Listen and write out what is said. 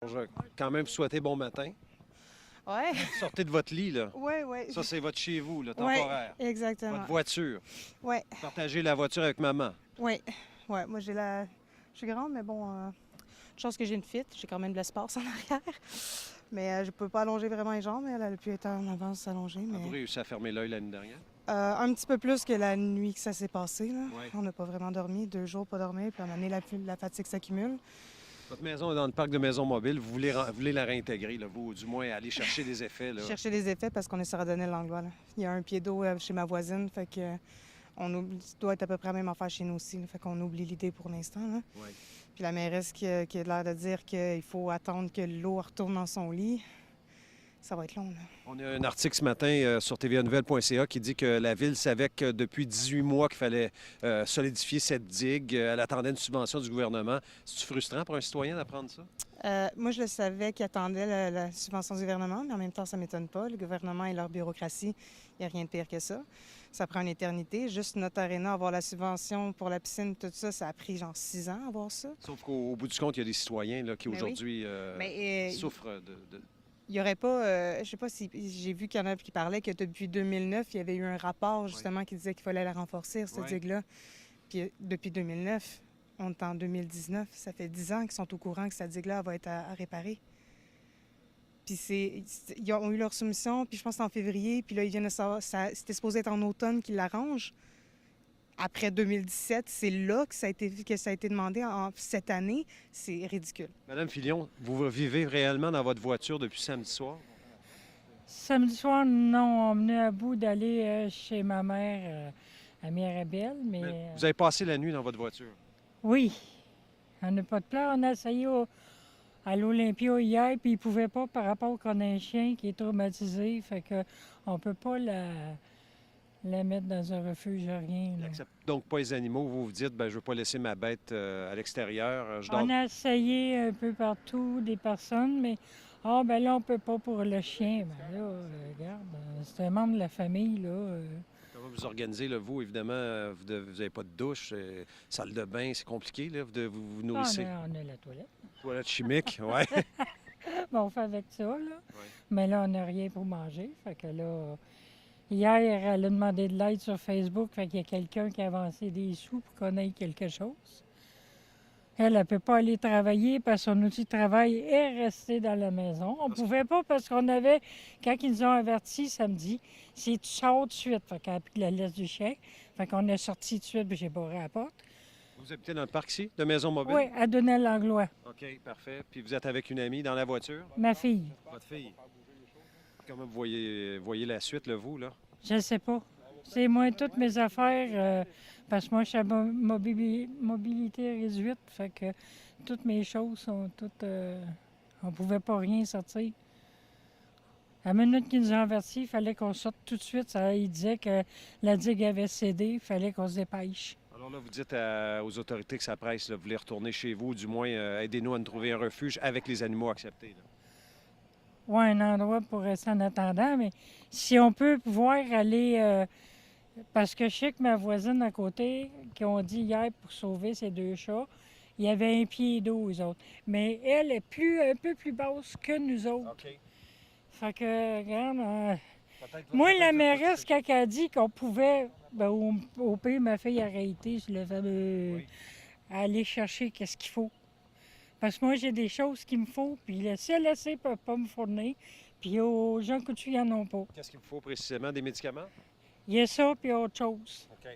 Je vais quand même vous souhaiter bon matin. Ouais, Sortez de votre lit, là. ouais. Ça, c'est votre chez vous, là, Ouais, temporaire. exactement. Votre voiture. Ouais, Partagez la voiture avec maman. ouais. Ouais, moi je suis grande, mais bon, chance que j'ai une fit. J'ai quand même de l'espace en arrière. Mais je peux pas allonger vraiment les jambes. Elle a pu être en avance s'allonger, Avez-vous mais réussi à fermer l'œil l'année dernière? un petit peu plus que la nuit que ça s'est passé, là. Oui. On n'a pas vraiment dormi, 2 jours pas dormir, puis à un moment donné, la fatigue s'accumule. Votre maison est dans le parc de maisons mobiles. Vous voulez la réintégrer, là, vous, ou du moins aller chercher des effets, là. Chercher les effets parce qu'on est sur Adonai-Langlois, là. Il y a un pied d'eau chez ma voisine, fait que ça doit être à peu près la même affaire chez nous aussi, là. Fait qu'on oublie l'idée pour l'instant, là. Oui. Puis la mairesse qui a l'air de dire qu'il faut attendre que l'eau retourne dans son lit, ça va être long, là. On a un article ce matin sur tvanouvelle.ca qui dit que la Ville savait que depuis 18 mois qu'il fallait solidifier cette digue. Elle attendait une subvention du gouvernement. C'est frustrant pour un citoyen d'apprendre ça? Moi, je le savais qu'ils attendaient la subvention du gouvernement, mais en même temps, ça ne m'étonne pas. Le gouvernement et leur bureaucratie, il n'y a rien de pire que ça. Ça prend une éternité. Juste notre aréna, avoir la subvention pour la piscine, tout ça, ça a pris genre 6 ans à avoir ça. Sauf qu'au bout du compte, il y a des citoyens là, qui Ben oui. aujourd'hui Mais souffrent de... il n'y aurait pas, je sais pas si j'ai vu qu'il y en a qui parlaient que depuis 2009, il y avait eu un rapport justement qui disait qu'il fallait la renforcer, cette Oui. digue-là. Puis depuis 2009, on est en 2019, ça fait 10 ans qu'ils sont au courant que cette digue-là va être à réparer. Puis ils ont eu leur soumission, puis je pense que c'est en février, puis là, ils viennent de savoir, c'était supposé être en automne qu'ils l'arrangent. Après 2017, c'est là que ça a été demandé cette année. C'est ridicule. Madame Filion, vous vivez réellement dans votre voiture depuis samedi soir? Samedi soir, non, on venait à bout d'aller chez ma mère à Mirabel, mais Vous avez passé la nuit dans votre voiture? oui, on n'a pas de plan. On a essayé à l'Olympia hier, puis ils ne pouvaient pas par rapport qu'on a un chien qui est traumatisé, fait que on peut pas la mettre dans un refuge, rien. Ils là. n'acceptent donc pas les animaux. Vous vous dites, ben, je ne veux pas laisser ma bête à l'extérieur. On a essayé un peu partout des personnes, mais ben là, on peut pas pour le chien. Ben là, regarde, c'est un membre de la famille, là. Comment vous organisez, là, vous, évidemment, vous n'avez pas de douche, salle de bain, c'est compliqué, là, vous nourrissez. On a la toilette. Toilette chimique, oui. Bon, on fait avec ça, là. Ouais. Mais là, on n'a rien pour manger. Fait que là, hier, elle a demandé de l'aide sur Facebook. Fait qu'il y a quelqu'un qui a avancé des sous pour qu'on ait quelque chose. Elle ne peut pas aller travailler parce que son outil de travail est resté dans la maison. On ne pouvait pas parce qu'on avait, quand ils nous ont avertis samedi, c'est tu sors tout de suite. Fait qu'elle a pris la laisse du chien. Fait qu'on est sorti tout de suite puis j'ai barré la porte. Vous habitez dans le parc ici, de maison mobile? Oui, à Donnel-Langlois, OK, parfait. Puis vous êtes avec une amie dans la voiture? ma fille. Votre fille? Comment vous voyez la suite, là, vous, là? Je ne sais pas. C'est moi, toutes mes affaires, parce que moi, je suis à mobilité réduite, fait que toutes mes choses sont toutes... on pouvait pas rien sortir. À la minute qu'ils nous ont avertis, il fallait qu'on sorte tout de suite. Il disait que la digue avait cédé, il fallait qu'on se dépêche. Alors là, vous dites aux autorités que ça presse, là, vous voulez retourner chez vous, ou du moins aidez-nous à nous trouver un refuge avec les animaux acceptés. Là. Ou un endroit pour rester en attendant, mais si on peut pouvoir aller... parce que je sais que ma voisine à côté, qui ont dit hier pour sauver ces 2 chats, il y avait un pied d'eau, eux autres. Mais elle est un peu plus basse que nous autres. OK. Fait que, regarde, moi, la mairesse, quand elle a dit qu'on pouvait, au pire, ma fille a arrêté sur le fameux, Oui. aller chercher qu'est-ce qu'il faut. Parce que moi, j'ai des choses qu'il me faut, puis le CLSC ne peut pas me fournir, puis aux gens coutus, ils n'en ont pas. Qu'est-ce qu'il vous faut précisément? Des médicaments? Il y a ça, puis autre chose. OK.